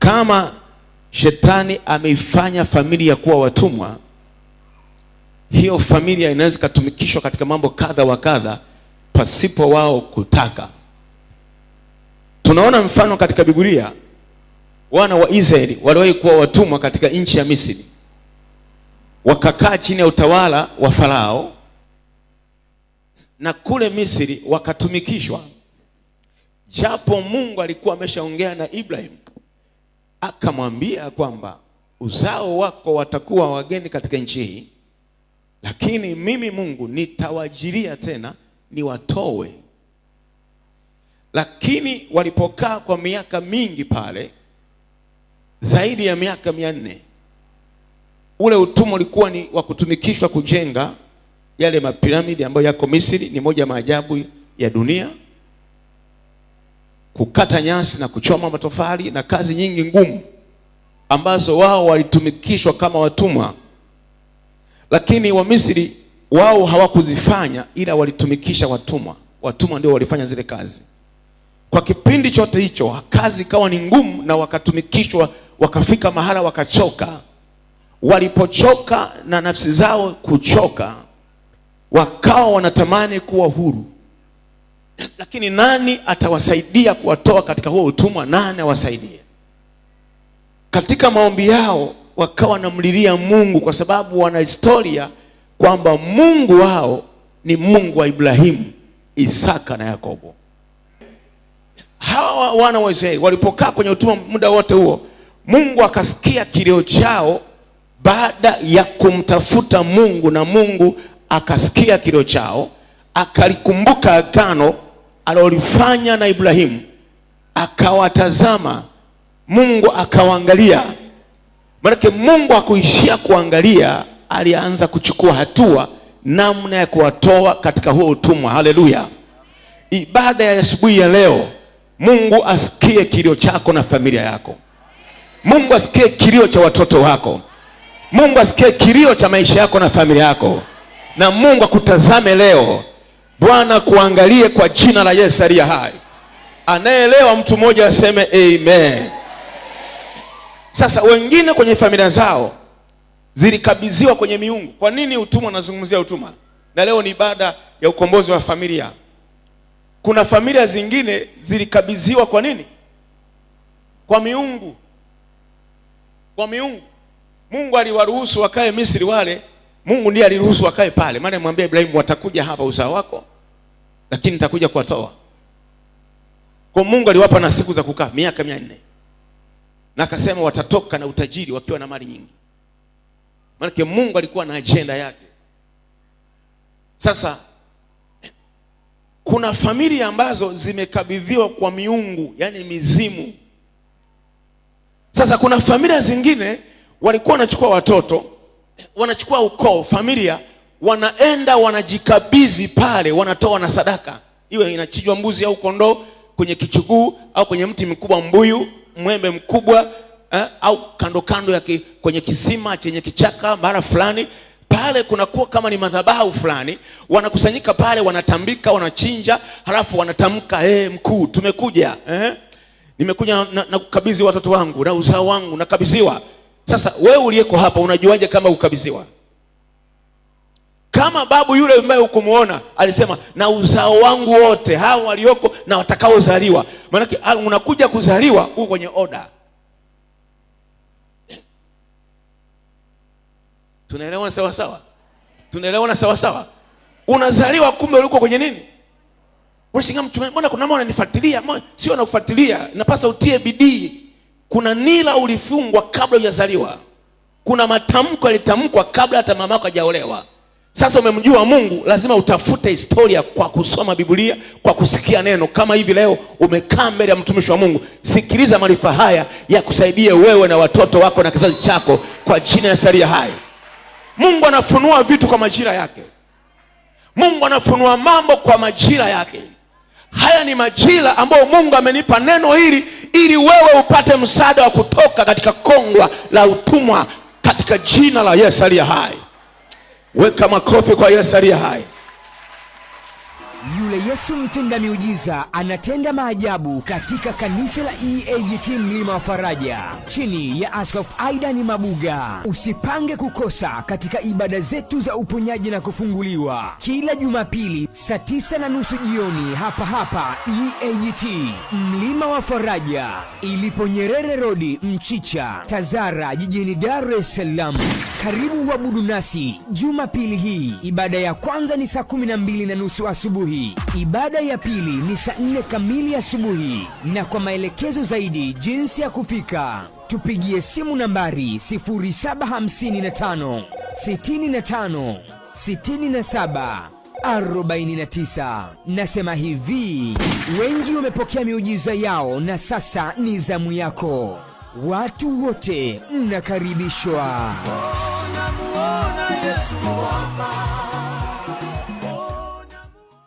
Kama shetani ameifanya familia kuwa watumwa, hiyo familia inaweza kutumikishwa katika mambo kadha wa kadha pasipo wao kutaka. Tunaona mfano katika Biblia, wana wa Israeli waliwahi kuwa watumwa katika nchi ya Misri. Wakakaa chini ya utawala wa Farao, na kule Misri wakatumikishwa. Japo Mungu alikuwa ameshaongea na Ibrahim, akamwambia kwamba uzao wako watakuwa wageni katika nchi hii, lakini mimi Mungu nitawajilia tena niwatoe. Lakini walipokaa kwa miaka mingi pale, zaidi ya miaka 400, ule utumwa ulikuwa ni wa kutumikishwa kujenga yale mapiramidi ambayo yako Misri, ni moja maajabu ya dunia, kukata nyasi na kuchoma matofali na kazi nyingi ngumu ambazo wao walitumikishwa kama watumwa. Lakini wa Misri wao hawakuzifanya, ila walitumikisha watumwa. Watumwa ndio walifanya zile kazi. Kwa kipindi chote hicho kazi ikawa ni ngumu, na wakatumikishwa, wakafika mahala wakachoka. Walipochoka na nafsi zao kuchoka, wakawa wanatamani kuwa huru. Lakini nani atawasaidia kuwatoa katika huo utumwa? Nani awasaidie? Katika maombi yao wakawa wanamlilia Mungu, kwa sababu wana historia kwamba Mungu wao ni Mungu wa Ibrahimu, Isaka na Yakobo. Hawa wana wa Israeli walipokaa kwenye utumwa muda wote huo, Mungu akasikia kilio chao baada ya kumtafuta Mungu, na Mungu akasikia kilio chao, akalikumbuka agano alilofanya na Ibrahimu, akawatazama. Mungu akawaangalia. Maana Mungu hakuishia kuangalia, alianza kuchukua hatua namna ya kuwatoa katika huo utumwa. Haleluya. Ibada ya asubuhi ya leo, Mungu asikie kilio chako na familia yako. Mungu asikie kilio cha watoto wako. Mungu asikie kilio cha maisha yako na familia yako. Na Mungu akutazame leo. Bwana kuangalie kwa jina la Yesu aliye hai. Anayeelewa mtu mmoja aseme amen. Sasa wengine kwenye familia zao zilikabidhiwa kwenye miungu. Kwa nini utumwa? Nazungumzia utumwa, na leo ni ibada ya ukombozi wa familia. Kuna familia zingine zilikabidhiwa kwa nini? Kwa miungu. Kwa miungu. Mungu aliwaruhusu wakae Misri wale. Mungu ndiye aliruhusu wakae pale. Maana amwambia Ibrahimu, watakuja hapa uzao wako, lakini nitakuja kuwatoa. Kwa Mungu aliwapa na siku za kukaa miaka 400. Na akasema watatoka na utajiri wakiwa na mali nyingi. Maana Mungu alikuwa na agenda yake. Sasa kuna familia ambazo zimekabidhiwa kwa miungu, yani mizimu. Sasa kuna familia zingine walikuwa wanachukua watoto, wanachukua ukoo, familia, wanaenda wanajikabidhi pale, wanatoa na sadaka. Iwe inachinjwa mbuzi au kondoo kwenye kichuguu au kwenye mti mkubwa, mbuyu, mwembe mkubwa, au kando kando ya kwenye kisima chenye kichaka mara fulani. Pale kunakuwa kama ni madhabahu fulani, wanakusanyika pale, wanatambika, wanachinja, halafu wanatamka, mkuu, tumekuja, nimekuja na kukabidhi watoto wangu na uzao wangu nakabidhiwa. Sasa wewe uliyeko hapa unajuaje kama ukabidhiwa? Kama babu yule ambaye ukumuona alisema na uzao wangu wote, hao walioko na watakaozaliwa. Maana unakuja kuzaliwa uko kwenye order. Tunaelewana sawa sawa? Tunaelewana sawa sawa? Unazaliwa kumbe uliko kwenye nini? Unashinga mchungaji, mbona kuna mama ananifuatilia? Sio nakufuatilia, napasa utie bidii. Kuna nila ulifungwa kabla hujazaliwa. Kuna matamko yalitamkwa kabla hata mamako hajaolewa. Sasa umemjua Mungu, lazima utafute historia kwa kusoma Biblia, kwa kusikia neno. Kama hivi leo umekaa mbele ya mtumishi wa Mungu, sikiliza maarifa haya ya kusaidia wewe na watoto wako na kizazi chako kwa jina la Salia hai. Mungu anafunua vitu kwa majira yake. Mungu anafunua mambo kwa majira yake. Haya ni majira ambayo Mungu amenipa neno hili ili wewe upate msaada wa kutoka katika kongwa la utumwa katika jina la Yesu aliye hai. Weka makofi kwa Yesu aliye hai. yule Yesu mtenda miujiza anatenda maajabu katika kanisa la EAGT Mlima wa Faraja chini ya Askofu Aidan Mabuga. Usipange kukosa katika ibada zetu za uponyaji na kufunguliwa kila Jumapili saa 9:30 jioni hapa hapa EAGT Mlima wa Faraja ilipo Nyerere Road, Mchicha, Tazara, jijini Dar es Salaam. Karibu uabudu nasi Jumapili hii. Ibada ya kwanza ni saa 12:30 asubuhi. Ibada ya pili ni saa 4 kamili asubuhi. Na kwa maelekezo zaidi jinsi ya kufika, tupigie simu nambari 0755 65 67 49. Nasema hivi, wengi wamepokea miujiza yao na sasa ni zamu yako. Watu wote mnakaribishwa. Namuona Yesu hapa.